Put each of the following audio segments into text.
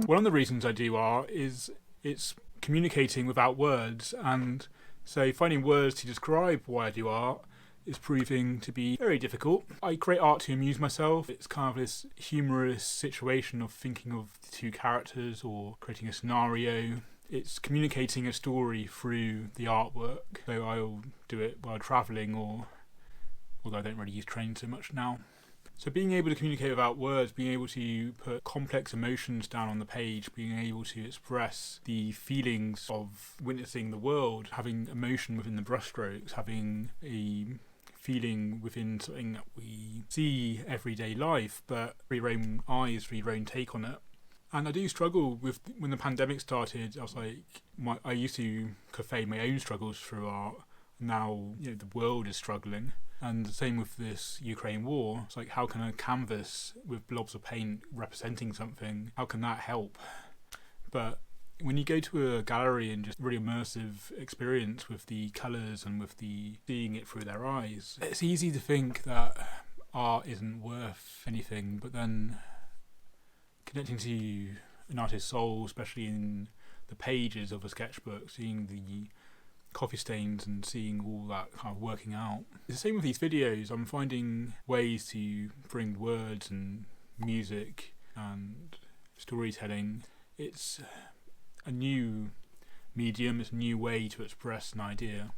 One of the reasons I do art is it's communicating without words, and so finding words to describe why I do art is proving to be very difficult. I create art to amuse myself. It's kind of this humorous situation of thinking of the two characters or creating a scenario. It's communicating a story through the artwork. So I'll do it while travelling, or although I don't really use trains so much now. So being able to communicate without words, being able to put complex emotions down on the page, being able to express the feelings of witnessing the world, having emotion within the brushstrokes, having a feeling within something that we see everyday life, but for your own eyes, for your own take on it. And I do struggle with, when the pandemic started, I was like, I used to convey my own struggles through art. Now, the world is struggling. And the same with this Ukraine war. It's like, how can a canvas with blobs of paint representing something, how can that help? But when you go to a gallery and just really immersive experience with the colours and with the seeing it through their eyes, it's easy to think that art isn't worth anything, but then connecting to an artist's soul, especially in the pages of a sketchbook, seeing the coffee stains and seeing all that kind of working out. It's the same with these videos. I'm finding ways to bring words and music and storytelling. It's a new medium, it's a new way to express an idea.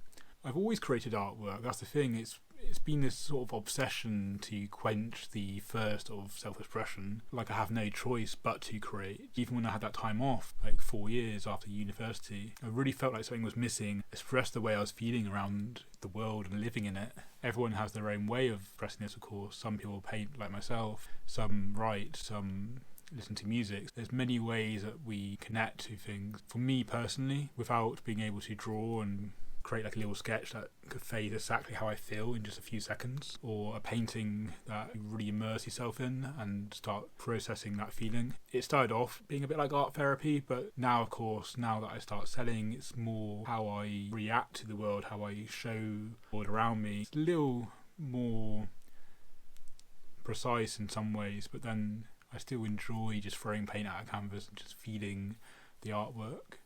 I've always created artwork, that's the thing. It's been this sort of obsession to quench the thirst of self-expression. Like, I have no choice but to create. Even when I had that time off, like 4 years after university, I really felt like something was missing. Express the way I was feeling around the world and living in it. Everyone has their own way of expressing this, of course. Some people paint like myself, some write, some listen to music. There's many ways that we connect to things. For me personally, without being able to draw and create like a little sketch that could fade exactly how I feel in just a few seconds, or a painting that you really immerse yourself in and start processing that feeling. It started off being a bit like art therapy, but now, of course, now that I start selling, it's more how I react to the world, how I show the world around me. It's a little more precise in some ways, but then I still enjoy just throwing paint at a canvas and just feeling the artwork.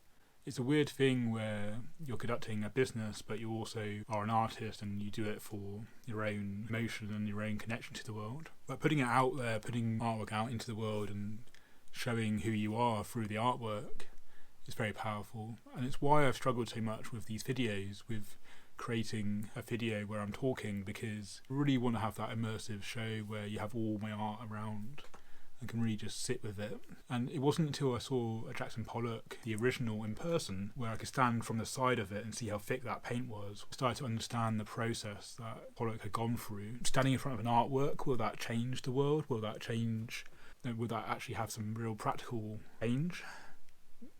It's a weird thing where you're conducting a business, but you also are an artist and you do it for your own emotion and your own connection to the world. But putting it out there, putting artwork out into the world and showing who you are through the artwork is very powerful. And it's why I've struggled so much with these videos, with creating a video where I'm talking, because I really want to have that immersive show where you have all my art around and can really just sit with it. And it wasn't until I saw a Jackson Pollock, the original, in person, where I could stand from the side of it and see how thick that paint was. I started to understand the process that Pollock had gone through. Standing in front of an artwork, will that change the world? Will that actually have some real practical change?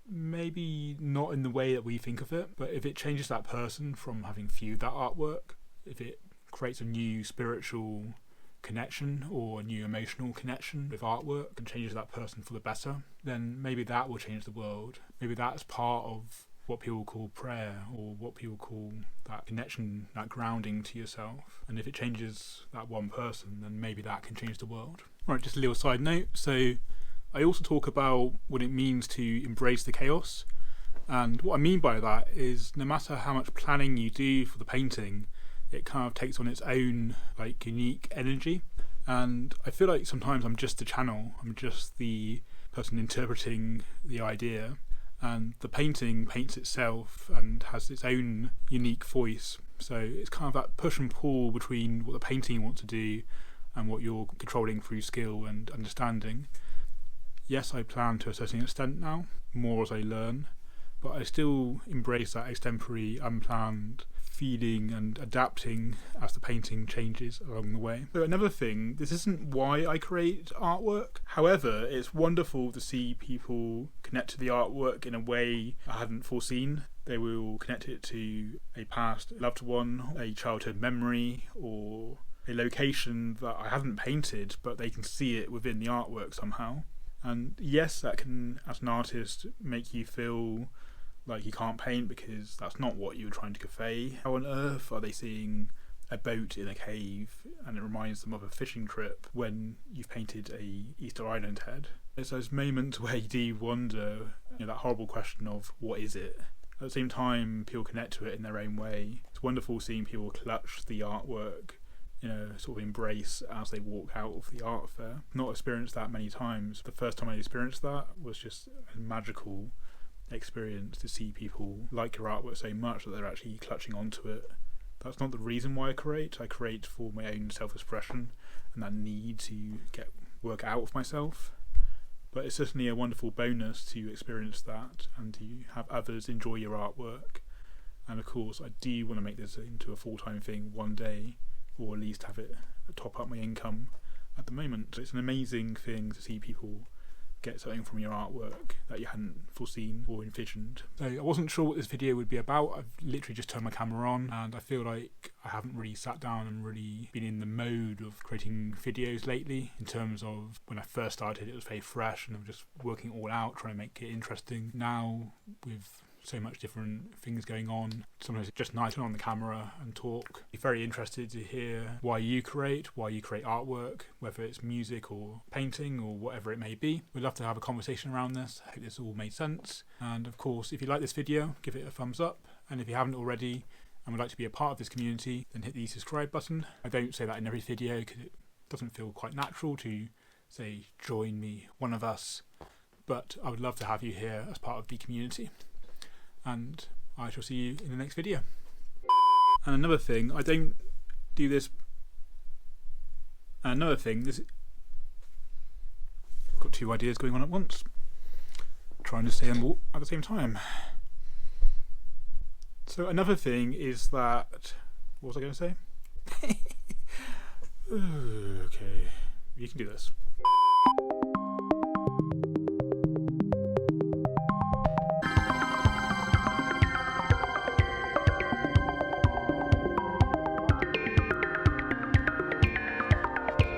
Maybe not in the way that we think of it, but if it changes that person from having viewed that artwork, if it creates a new spiritual connection or a new emotional connection with artwork and changes that person for the better, then maybe that will change the world. Maybe that's part of what people call prayer, or what people call that connection, that grounding to yourself. And if it changes that one person, then maybe that can change the world. Right, just a little side note. So I also talk about what it means to embrace the chaos. And what I mean by that is, no matter how much planning you do for the painting, it kind of takes on its own like unique energy. And I feel like sometimes I'm just the channel, I'm just the person interpreting the idea, and the painting paints itself and has its own unique voice. So it's kind of that push and pull between what the painting wants to do and what you're controlling through skill and understanding. Yes, I plan to a certain extent now, more as I learn, but I still embrace that extemporary, unplanned feeling and adapting as the painting changes along the way. So another thing, this isn't why I create artwork. However, it's wonderful to see people connect to the artwork in a way I hadn't foreseen. They will connect it to a past loved one, a childhood memory, or a location that I haven't painted, but they can see it within the artwork somehow. And yes, that can, as an artist, make you feel like you can't paint because that's not what you were trying to convey. How on earth are they seeing a boat in a cave, and it reminds them of a fishing trip when you've painted a Easter Island head. It's those moments where you do wonder, that horrible question of what is it? At the same time, people connect to it in their own way. It's wonderful seeing people clutch the artwork, sort of embrace as they walk out of the art fair. Not experienced that many times. The first time I experienced that was just a magical experience to see people like your artwork so much that they're actually clutching onto it. That's not the reason why I create. I create for my own self-expression and that need to get work out of myself. But it's certainly a wonderful bonus to experience that and to have others enjoy your artwork. And of course, I do want to make this into a full-time thing one day, or at least have it top up my income at the moment. It's an amazing thing to see people get something from your artwork that you hadn't foreseen or envisioned. So I wasn't sure what this video would be about. I've literally just turned my camera on and I feel like I haven't really sat down and really been in the mode of creating videos lately. In terms of when I first started, it was very fresh and I'm just working it all out, trying to make it interesting. Now with so much different things going on, sometimes it's just nice to turn on the camera and talk. I'm very interested to hear why you create artwork, whether it's music or painting or whatever it may be. We'd love to have a conversation around this. I hope this all made sense. And of course, if you like this video, give it a thumbs up. And if you haven't already and would like to be a part of this community, then hit the subscribe button. I don't say that in every video because it doesn't feel quite natural to say, join me, one of us. But I would love to have you here as part of the community. And I shall see you in the next video. And another thing, I don't do this. And another thing, I've got two ideas going on at once, trying to say them all at the same time. So another thing is that, what was I going to say? Okay, you can do this.